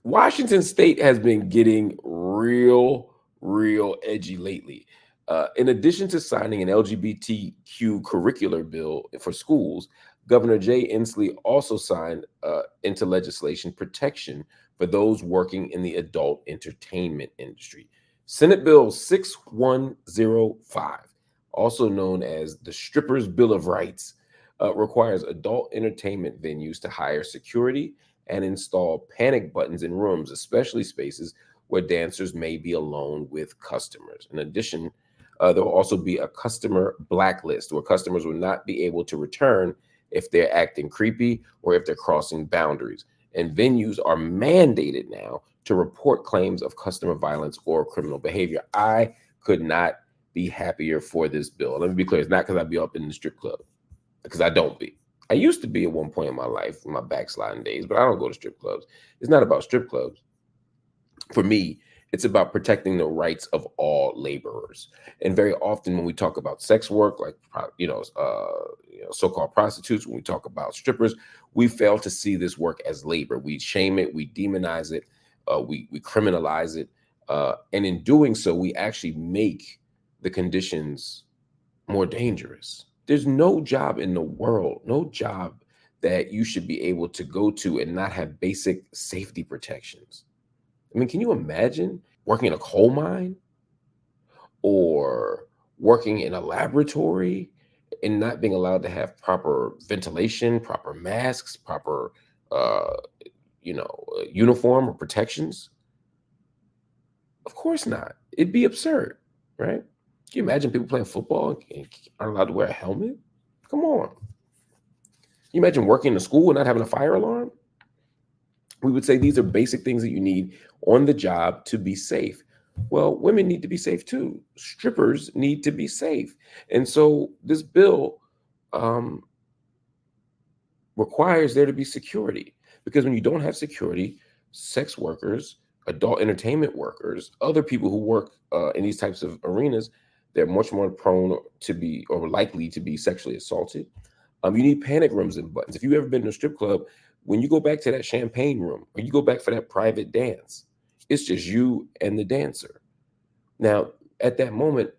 Washington State has been getting real edgy lately. In addition to signing an LGBTQ curricular bill for schools, Governor Jay Inslee also signed into legislation protection for those working in the adult entertainment industry. Senate Bill 6105, also known as the Strippers Bill of Rights, requires adult entertainment venues to hire security and install panic buttons in rooms, especially spaces where dancers may be alone with customers. In addition, there will also be a customer blacklist where customers will not be able to return if they're acting creepy or if they're crossing boundaries. And venues are mandated now to report claims of customer violence or criminal behavior. I could not be happier for this bill. Let me be clear, it's not because I be up in the strip club, because I don't be. I used to be at one point in my life, in my backsliding days, but I don't go to strip clubs. It's not about strip clubs. For me, it's about protecting the rights of all laborers. And very often, when we talk about sex work, like so-called prostitutes, when we talk about strippers, we fail to see this work as labor. We shame it, we demonize it, we criminalize it, and in doing so, we actually make the conditions more dangerous. There's no job in the world, no job that you should be able to go to and not have basic safety protections. I mean, can you imagine working in a coal mine or working in a laboratory and not being allowed to have proper ventilation, proper masks, proper, uh, uniform or protections? Of course not. It'd be absurd, right? Can you imagine people playing football and aren't allowed to wear a helmet? Come on. Can you imagine working in a school and not having a fire alarm? We would say these are basic things that you need on the job to be safe. Well, women need to be safe too. Strippers need to be safe. And so this bill um, requires there to be security, because when you don't have security, sex workers, adult entertainment workers, other people who work in these types of arenas, they're much more prone to be or likely to be sexually assaulted. You need panic rooms and buttons. If you've ever been to a strip club, when you go back to that champagne room or you go back for that private dance, it's just you and the dancer. Now, at that moment,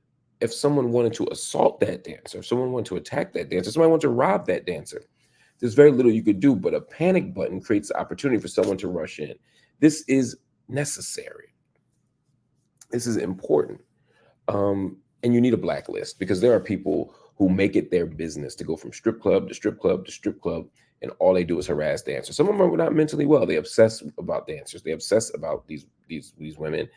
if someone wanted to assault that dancer, if someone wanted to attack that dancer, somebody wanted to rob that dancer, there's very little you could do, but a panic button creates the opportunity for someone to rush in. This is necessary. This is important. And you need a blacklist, because there are people who make it their business to go from strip club to strip club to strip club, and all they do is harass dancers. Some of them are not mentally well. They obsess about dancers. They obsess about these women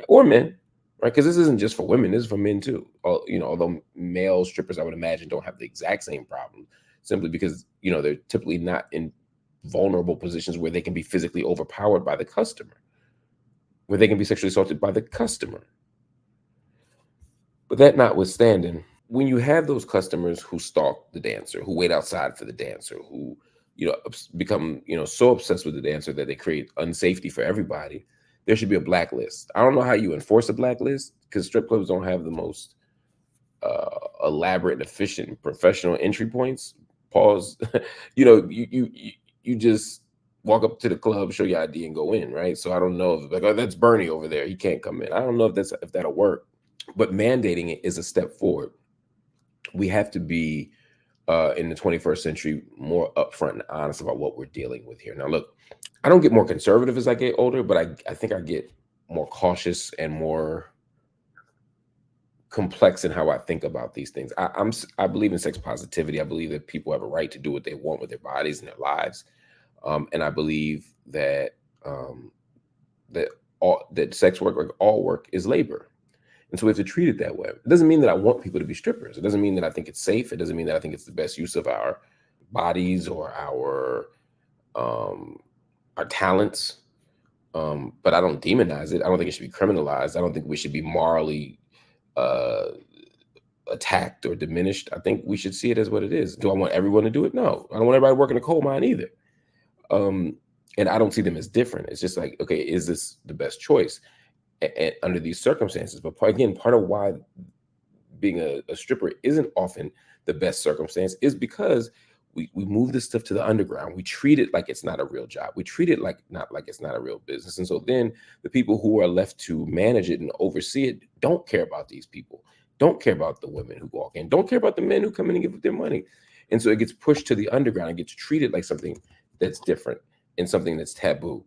or men, right? Because this isn't just for women. This is for men too. Although male strippers, I would imagine, don't have the exact same problem, simply because they're typically not in vulnerable positions where they can be physically overpowered by the customer, where they can be sexually assaulted by the customer. But that notwithstanding, when you have those customers who stalk the dancer, who wait outside for the dancer, who become so obsessed with the dancer that they create unsafety for everybody, there should be a blacklist. I don't know how you enforce a blacklist, because strip clubs don't have the most elaborate and efficient and professional entry points. Pause. You just walk up to the club, show your ID, and go in, right? So I don't know if, like, oh, that's Bernie over there, he can't come in. I don't know if that'll work, but mandating it is a step forward. We have to be in the 21st century more upfront and honest about what we're dealing with here. Now, look, I don't get more conservative as I get older, but I think I get more cautious and more complex in how I think about these things. I believe in sex positivity. I believe that people have a right to do what they want with their bodies and their lives, and I believe that um, that sex work, like all work, is labor. And so we have to treat it that way. It doesn't mean that I want people to be strippers. It doesn't mean that I think it's safe. It doesn't mean that I think it's the best use of our bodies or um, our talents. But I don't demonize it. I don't think it should be criminalized. I don't think we should be morally uh, attacked or diminished. I think we should see it as what it is. Do I want everyone to do it? No. I don't want everybody working a coal mine either. Um, and I don't see them as different. It's just like, okay, is this the best choice under these circumstances? But again, part of why being a stripper isn't often the best circumstance is because we move this stuff to the underground. We treat it like it's not a real job. We treat it like it's not a real business. And so then the people who are left to manage it and oversee it don't care about these people, don't care about the women who walk in, don't care about the men who come in and give up their money. And so it gets pushed to the underground and gets treated like something that's different and something that's taboo.